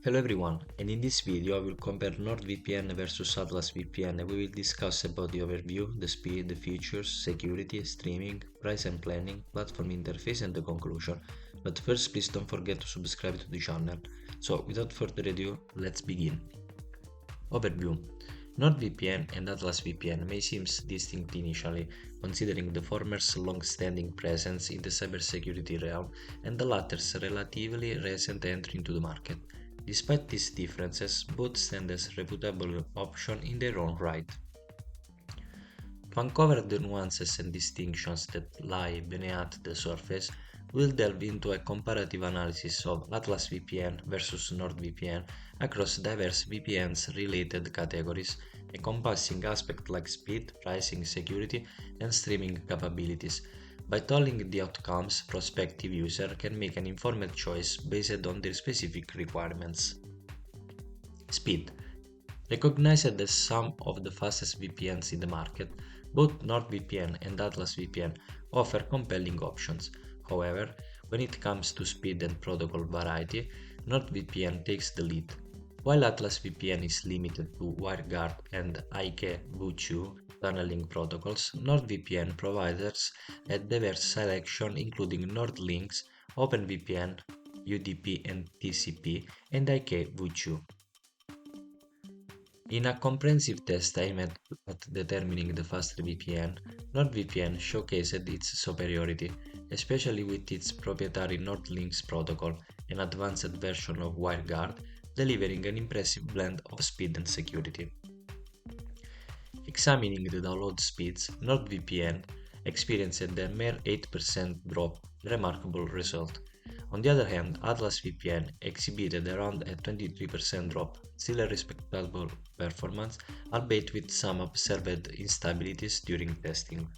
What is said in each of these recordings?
Hello everyone, and in this video I will compare NordVPN versus Atlas VPN and we will discuss about the overview, the speed, the features, security, streaming, price and planning, platform interface and the conclusion. But first please don't forget to subscribe to the channel. So without further ado, let's begin. Overview. NordVPN and Atlas VPN may seem distinct initially, considering the former's long-standing presence in the cybersecurity realm and the latter's relatively recent entry into the market. Despite these differences, both stand as reputable options in their own right. To uncover the nuances and distinctions that lie beneath the surface, we'll delve into a comparative analysis of Atlas VPN versus NordVPN across diverse VPNs related categories, encompassing aspects like speed, pricing, security, and streaming capabilities. By tolling the outcomes, prospective user can make an informed choice based on their specific requirements. Speed. Recognized as some of the fastest VPNs in the market, both NordVPN and Atlas VPN offer compelling options. However, when it comes to speed and protocol variety, NordVPN takes the lead. While Atlas VPN is limited to WireGuard and IK-V2 tunneling protocols, NordVPN provides a diverse selection including NordLynx, OpenVPN, UDP and TCP, and IK-V2. In a comprehensive test aimed at determining the faster VPN, NordVPN showcased its superiority, especially with its proprietary NordLynx protocol, an advanced version of WireGuard, delivering an impressive blend of speed and security. Examining the download speeds, NordVPN experienced a mere 8% drop, a remarkable result. On the other hand, Atlas VPN exhibited around a 23% drop, still a respectable performance, albeit with some observed instabilities during testing.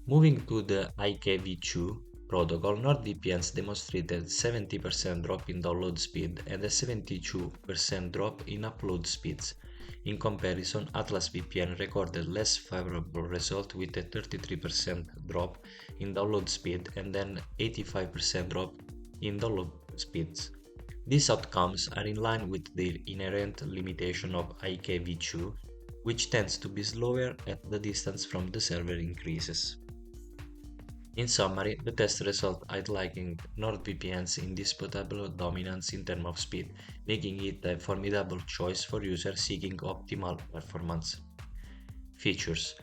Moving to the IKV2 protocol, NordVPNs demonstrated 70% drop in download speed and a 72% drop in upload speeds. In comparison, Atlas VPN recorded less favorable result with a 33% drop in download speed and an 85% drop in download speeds. These outcomes are in line with the inherent limitation of IKV2, which tends to be slower as the distance from the server increases. In summary, the test result highlighting NordVPN's indisputable dominance in terms of speed, making it a formidable choice for users seeking optimal performance. Features.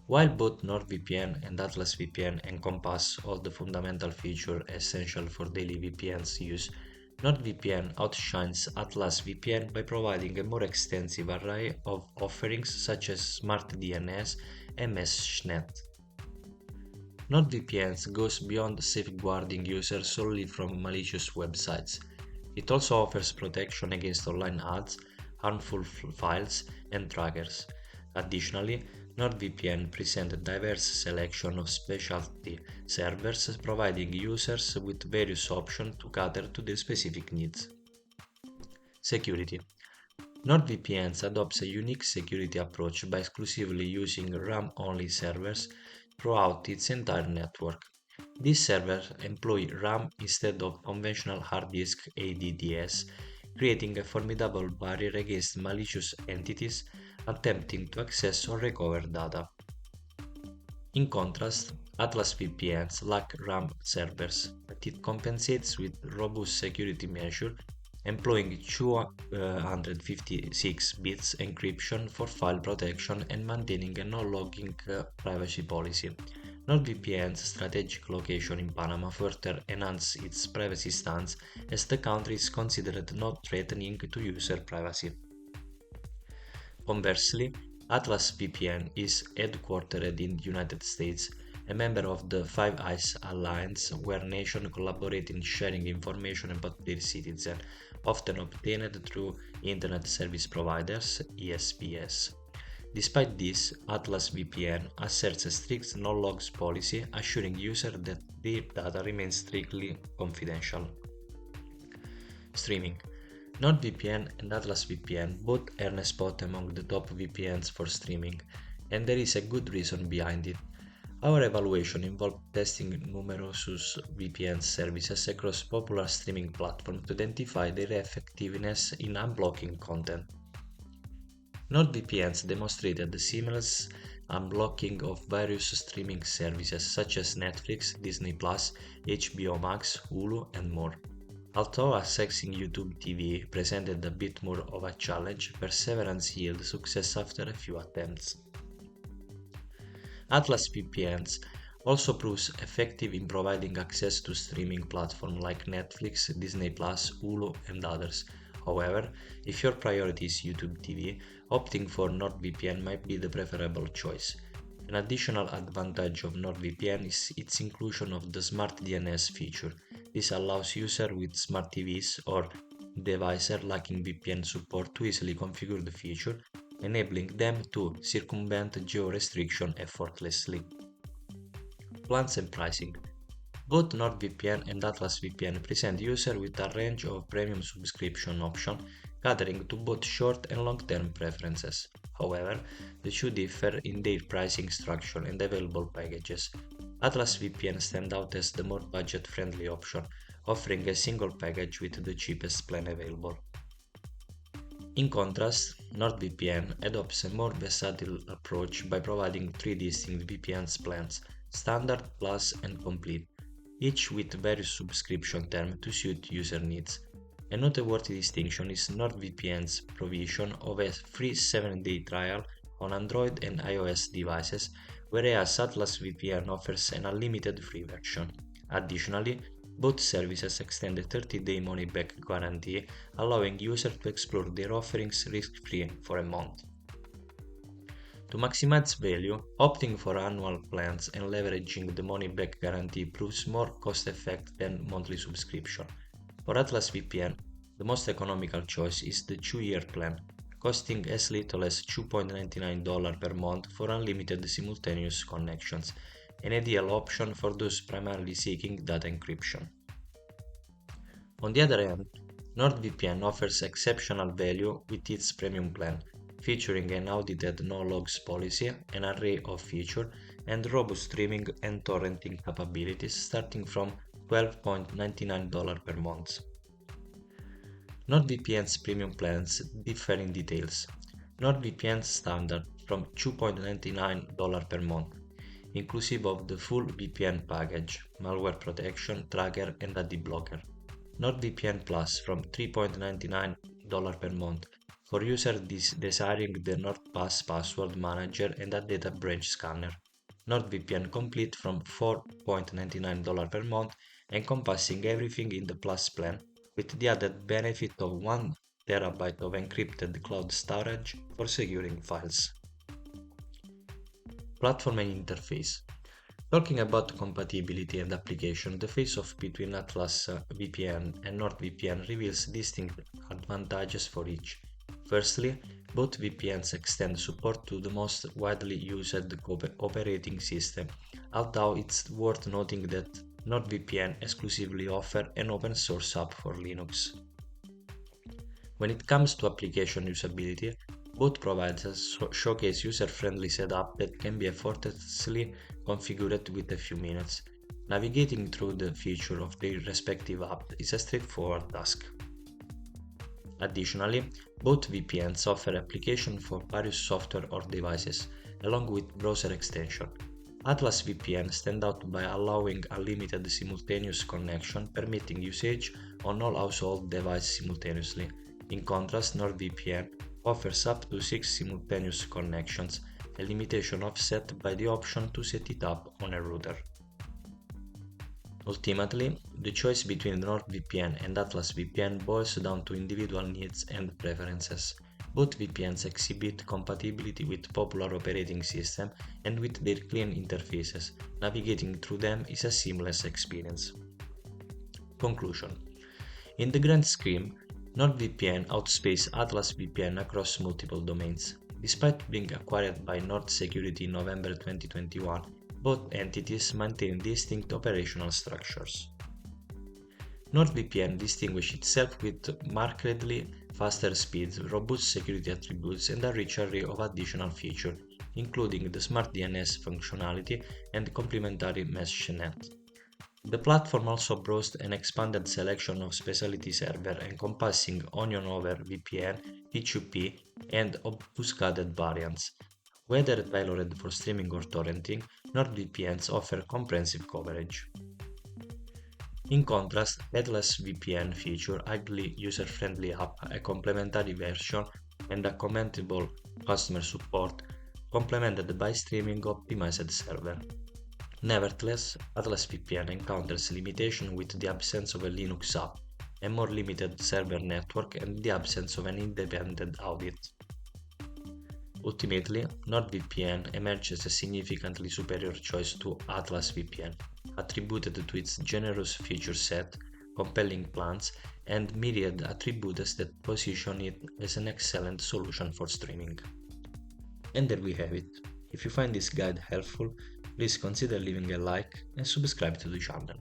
While both NordVPN and Atlas VPN encompass all the fundamental features essential for daily VPN's use, NordVPN outshines Atlas VPN by providing a more extensive array of offerings such as Smart DNS and MeshNet. NordVPN goes beyond safeguarding users solely from malicious websites. It also offers protection against online ads, harmful files, and trackers. Additionally, NordVPN presents a diverse selection of specialty servers, providing users with various options to cater to their specific needs. Security. NordVPN adopts a unique security approach by exclusively using RAM-only servers throughout its entire network. These servers employ RAM instead of conventional hard disk ADDS, creating a formidable barrier against malicious entities attempting to access or recover data. In contrast, Atlas VPNs lack RAM servers, but it compensates with robust security measures employing 256 bits encryption for file protection and maintaining a no-logging privacy policy. NordVPN's strategic location in Panama further enhances its privacy stance as the country is considered not threatening to user privacy. Conversely, Atlas VPN is headquartered in the United States, a member of the Five Eyes Alliance, where nations collaborate in sharing information about their citizens, often obtained through Internet Service Providers (ISPs). Despite this, Atlas VPN asserts a strict no-logs policy, assuring users that their data remains strictly confidential. Streaming. NordVPN and Atlas VPN both earn a spot among the top VPNs for streaming, and there is a good reason behind it. Our evaluation involved testing numerous VPN services across popular streaming platforms to identify their effectiveness in unblocking content. NordVPNs demonstrated the seamless unblocking of various streaming services such as Netflix, Disney+, HBO Max, Hulu, and more. Although accessing YouTube TV presented a bit more of a challenge, perseverance yielded success after a few attempts. Atlas VPNs also proves effective in providing access to streaming platforms like Netflix, Disney+, Hulu, and others. However, if your priority is YouTube TV, opting for NordVPN might be the preferable choice. An additional advantage of NordVPN is its inclusion of the Smart DNS feature. This allows users with smart TVs or devices lacking VPN support to easily configure the feature, enabling them to circumvent geo-restriction effortlessly. Plans and pricing. Both NordVPN and Atlas VPN present users with a range of premium subscription options, catering to both short and long-term preferences. However, the two differ in their pricing structure and available packages. Atlas VPN stands out as the more budget-friendly option, offering a single package with the cheapest plan available. In contrast, NordVPN adopts a more versatile approach by providing three distinct VPN plans: Standard, Plus, and Complete, each with various subscription terms to suit user needs. A noteworthy distinction is NordVPN's provision of a free 7-day trial on Android and iOS devices, whereas Atlas VPN offers an unlimited free version. Additionally, both services extend a 30-day money-back guarantee, allowing users to explore their offerings risk-free for a month. To maximize value, opting for annual plans and leveraging the money-back guarantee proves more cost-effective than monthly subscription. For Atlas VPN, the most economical choice is the 2-year plan, costing as little as $2.99 per month for unlimited simultaneous connections, an ideal option for those primarily seeking data encryption. On the other hand, NordVPN offers exceptional value with its premium plan, featuring an audited no-logs policy, an array of features, and robust streaming and torrenting capabilities starting from $12.99 per month. NordVPN's premium plans differ in details. NordVPN Standard from $2.99 per month, inclusive of the full VPN package, malware protection, tracker, and a deblocker. NordVPN Plus from $3.99 per month for users desiring the NordPass password manager and a data breach scanner. NordVPN Complete from $4.99 per month, encompassing everything in the Plus plan, with the added benefit of 1 terabyte of encrypted cloud storage for securing files. Platform and interface. Talking about compatibility and application, the face-off between Atlas VPN and NordVPN reveals distinct advantages for each. Firstly, both VPNs extend support to the most widely used operating system, although it's worth noting that NordVPN exclusively offers an open source app for Linux. When it comes to application usability, both providers showcase user-friendly setup that can be effortlessly configured with a few minutes. Navigating through the features of their respective app is a straightforward task. Additionally, both VPNs offer applications for various software or devices, along with browser extensions. Atlas VPN stands out by allowing unlimited simultaneous connection, permitting usage on all household devices simultaneously. In contrast, NordVPN offers up to 6 simultaneous connections, a limitation offset by the option to set it up on a router. Ultimately, the choice between NordVPN and Atlas VPN boils down to individual needs and preferences. Both VPNs exhibit compatibility with popular operating systems and with their clean interfaces. Navigating through them is a seamless experience. Conclusion. In the grand scheme, NordVPN outspaced Atlas VPN across multiple domains. Despite being acquired by Nord Security in November 2021, both entities maintain distinct operational structures. NordVPN distinguishes itself with markedly faster speeds, robust security attributes, and a rich array of additional features, including the smart DNS functionality and complementary meshnet. The platform also boasts an expanded selection of specialty servers encompassing onion over VPN, P2P, and obfuscated variants. Whether tailored for streaming or torrenting, NordVPNs offer comprehensive coverage. In contrast, Atlas VPN feature highly user-friendly app, a complementary version, and a commentable customer support, complemented by streaming optimized server. Nevertheless, Atlas VPN encounters limitations with the absence of a Linux app, a more limited server network, and the absence of an independent audit. Ultimately, NordVPN emerges as a significantly superior choice to Atlas VPN, attributed to its generous feature set, compelling plans, and myriad attributes that position it as an excellent solution for streaming. And there we have it. If you find this guide helpful, please consider leaving a like and subscribe to the channel.